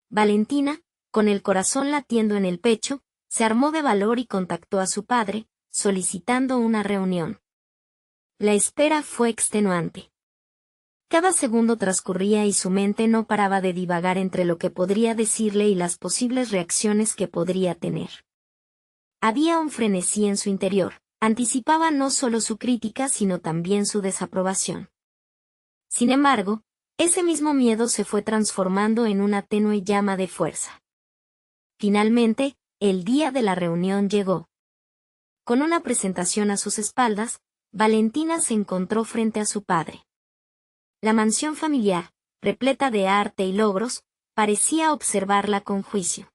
Valentina, con el corazón latiendo en el pecho, se armó de valor y contactó a su padre, solicitando una reunión. La espera fue extenuante. Cada segundo transcurría y su mente no paraba de divagar entre lo que podría decirle y las posibles reacciones que podría tener. Había un frenesí en su interior, anticipaba no solo su crítica sino también su desaprobación. Sin embargo, ese mismo miedo se fue transformando en una tenue llama de fuerza. Finalmente, el día de la reunión llegó. Con una presentación a sus espaldas, Valentina se encontró frente a su padre. La mansión familiar, repleta de arte y logros, parecía observarla con juicio.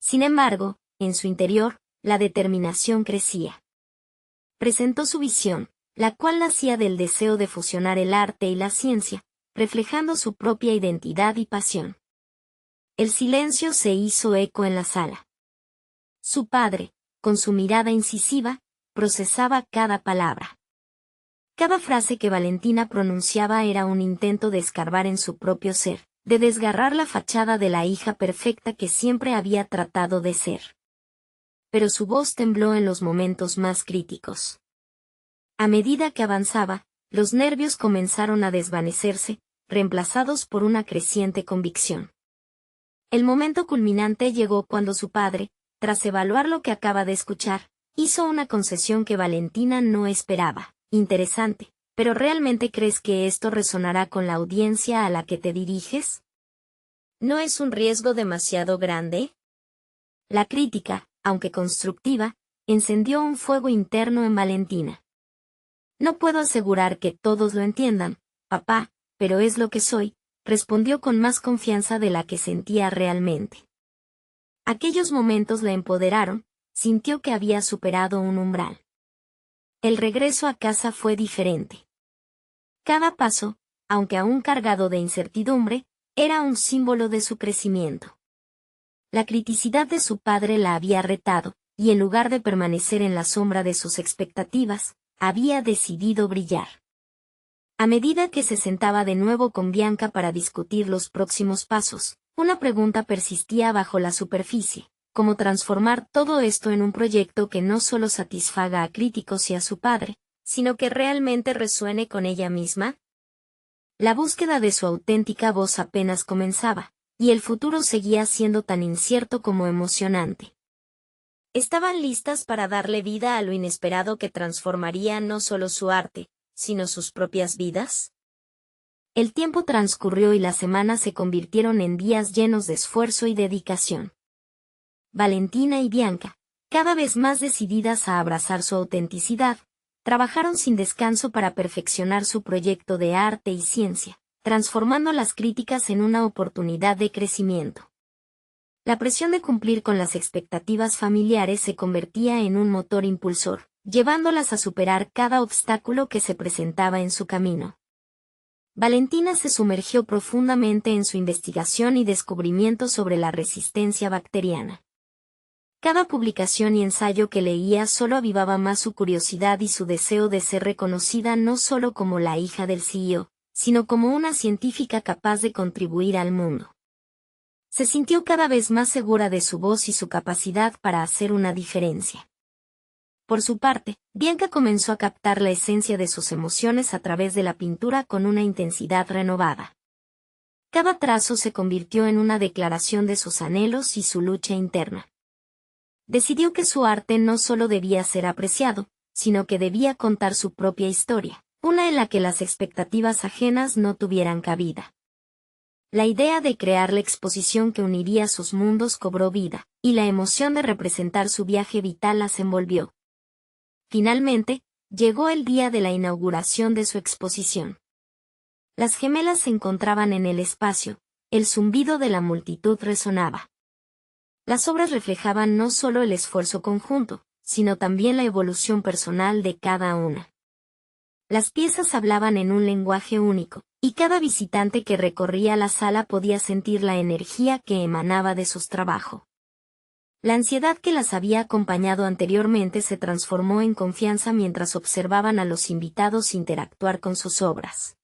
Sin embargo, en su interior, la determinación crecía. Presentó su visión, la cual nacía del deseo de fusionar el arte y la ciencia, reflejando su propia identidad y pasión. El silencio se hizo eco en la sala. Su padre, con su mirada incisiva, procesaba cada palabra. Cada frase que Valentina pronunciaba era un intento de escarbar en su propio ser, de desgarrar la fachada de la hija perfecta que siempre había tratado de ser. Pero su voz tembló en los momentos más críticos. A medida que avanzaba, los nervios comenzaron a desvanecerse, reemplazados por una creciente convicción. El momento culminante llegó cuando su padre, tras evaluar lo que acaba de escuchar, hizo una concesión que Valentina no esperaba. Interesante, pero ¿realmente crees que esto resonará con la audiencia a la que te diriges? ¿No es un riesgo demasiado grande? La crítica, aunque constructiva, encendió un fuego interno en Valentina. No puedo asegurar que todos lo entiendan, papá, pero es lo que soy, respondió con más confianza de la que sentía realmente. Aquellos momentos la empoderaron, sintió que había superado un umbral. El regreso a casa fue diferente. Cada paso, aunque aún cargado de incertidumbre, era un símbolo de su crecimiento. La criticidad de su padre la había retado, y en lugar de permanecer en la sombra de sus expectativas, había decidido brillar. A medida que se sentaba de nuevo con Bianca para discutir los próximos pasos, una pregunta persistía bajo la superficie: ¿cómo transformar todo esto en un proyecto que no solo satisfaga a críticos y a su padre, sino que realmente resuene con ella misma? La búsqueda de su auténtica voz apenas comenzaba, y el futuro seguía siendo tan incierto como emocionante. Estaban listas para darle vida a lo inesperado que transformaría no solo su arte, sino sus propias vidas. El tiempo transcurrió y las semanas se convirtieron en días llenos de esfuerzo y dedicación. Valentina y Bianca, cada vez más decididas a abrazar su autenticidad, trabajaron sin descanso para perfeccionar su proyecto de arte y ciencia, transformando las críticas en una oportunidad de crecimiento. La presión de cumplir con las expectativas familiares se convertía en un motor impulsor, llevándolas a superar cada obstáculo que se presentaba en su camino. Valentina se sumergió profundamente en su investigación y descubrimiento sobre la resistencia bacteriana. Cada publicación y ensayo que leía solo avivaba más su curiosidad y su deseo de ser reconocida no solo como la hija del CEO, sino como una científica capaz de contribuir al mundo. Se sintió cada vez más segura de su voz y su capacidad para hacer una diferencia. Por su parte, Bianca comenzó a captar la esencia de sus emociones a través de la pintura con una intensidad renovada. Cada trazo se convirtió en una declaración de sus anhelos y su lucha interna. Decidió que su arte no solo debía ser apreciado, sino que debía contar su propia historia, una en la que las expectativas ajenas no tuvieran cabida. La idea de crear la exposición que uniría sus mundos cobró vida, y la emoción de representar su viaje vital las envolvió. Finalmente, llegó el día de la inauguración de su exposición. Las gemelas se encontraban en el espacio, el zumbido de la multitud resonaba. Las obras reflejaban no solo el esfuerzo conjunto, sino también la evolución personal de cada una. Las piezas hablaban en un lenguaje único, y cada visitante que recorría la sala podía sentir la energía que emanaba de sus trabajos. La ansiedad que las había acompañado anteriormente se transformó en confianza mientras observaban a los invitados interactuar con sus obras.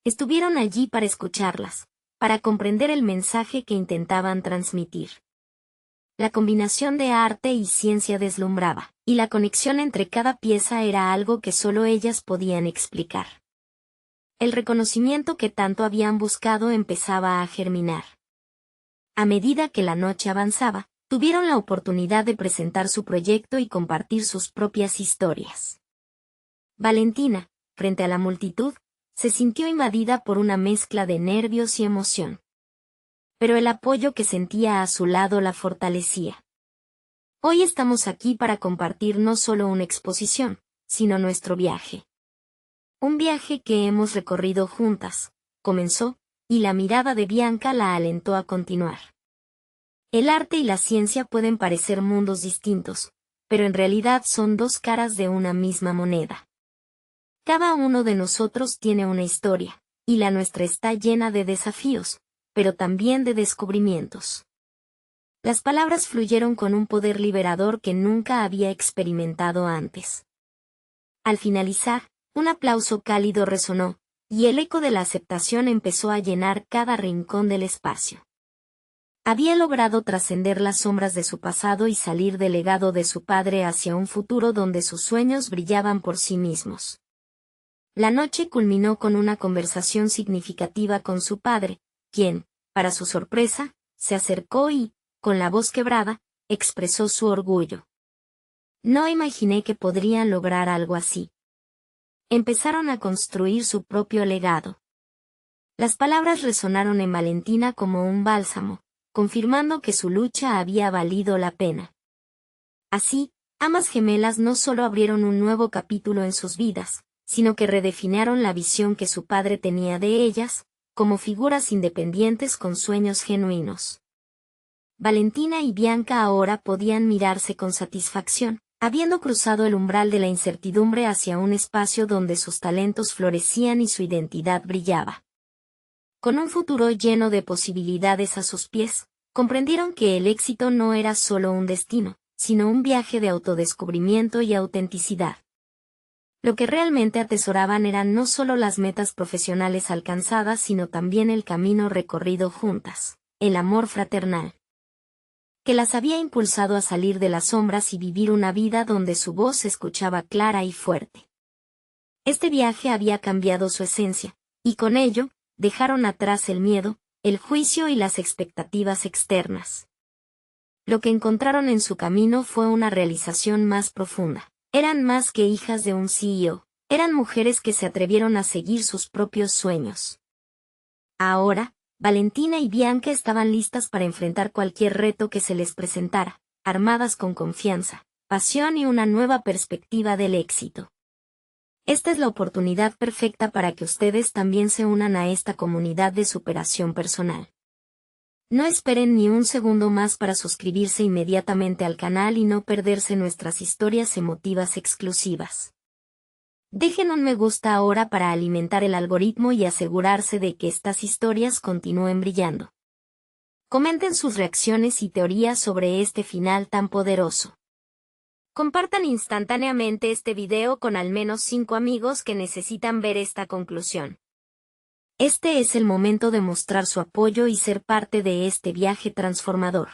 Estuvieron allí para escucharlas, para comprender el mensaje que intentaban transmitir. La combinación de arte y ciencia deslumbraba, y la conexión entre cada pieza era algo que solo ellas podían explicar. El reconocimiento que tanto habían buscado empezaba a germinar. A medida que la noche avanzaba, tuvieron la oportunidad de presentar su proyecto y compartir sus propias historias. Valentina, frente a la multitud, se sintió invadida por una mezcla de nervios y emoción. Pero el apoyo que sentía a su lado la fortalecía. Hoy estamos aquí para compartir no solo una exposición, sino nuestro viaje. Un viaje que hemos recorrido juntas, comenzó, y la mirada de Bianca la alentó a continuar. El arte y la ciencia pueden parecer mundos distintos, pero en realidad son dos caras de una misma moneda. Cada uno de nosotros tiene una historia, y la nuestra está llena de desafíos, pero también de descubrimientos. Las palabras fluyeron con un poder liberador que nunca había experimentado antes. Al finalizar, un aplauso cálido resonó, y el eco de la aceptación empezó a llenar cada rincón del espacio. Había logrado trascender las sombras de su pasado y salir del legado de su padre hacia un futuro donde sus sueños brillaban por sí mismos. La noche culminó con una conversación significativa con su padre, quien, para su sorpresa, se acercó y, con la voz quebrada, expresó su orgullo. No imaginé que podrían lograr algo así. Empezaron a construir su propio legado. Las palabras resonaron en Valentina como un bálsamo, confirmando que su lucha había valido la pena. Así, ambas gemelas no solo abrieron un nuevo capítulo en sus vidas, sino que redefinieron la visión que su padre tenía de ellas, como figuras independientes con sueños genuinos. Valentina y Bianca ahora podían mirarse con satisfacción, habiendo cruzado el umbral de la incertidumbre hacia un espacio donde sus talentos florecían y su identidad brillaba. Con un futuro lleno de posibilidades a sus pies, comprendieron que el éxito no era solo un destino, sino un viaje de autodescubrimiento y autenticidad. Lo que realmente atesoraban eran no solo las metas profesionales alcanzadas, sino también el camino recorrido juntas, el amor fraternal, que las había impulsado a salir de las sombras y vivir una vida donde su voz se escuchaba clara y fuerte. Este viaje había cambiado su esencia, y con ello, dejaron atrás el miedo, el juicio y las expectativas externas. Lo que encontraron en su camino fue una realización más profunda. Eran más que hijas de un CEO, eran mujeres que se atrevieron a seguir sus propios sueños. Ahora, Valentina y Bianca estaban listas para enfrentar cualquier reto que se les presentara, armadas con confianza, pasión y una nueva perspectiva del éxito. Esta es la oportunidad perfecta para que ustedes también se unan a esta comunidad de superación personal. No esperen ni un segundo más para suscribirse inmediatamente al canal y no perderse nuestras historias emotivas exclusivas. Dejen un me gusta ahora para alimentar el algoritmo y asegurarse de que estas historias continúen brillando. Comenten sus reacciones y teorías sobre este final tan poderoso. Compartan instantáneamente este video con al menos 5 amigos que necesitan ver esta conclusión. Este es el momento de mostrar su apoyo y ser parte de este viaje transformador.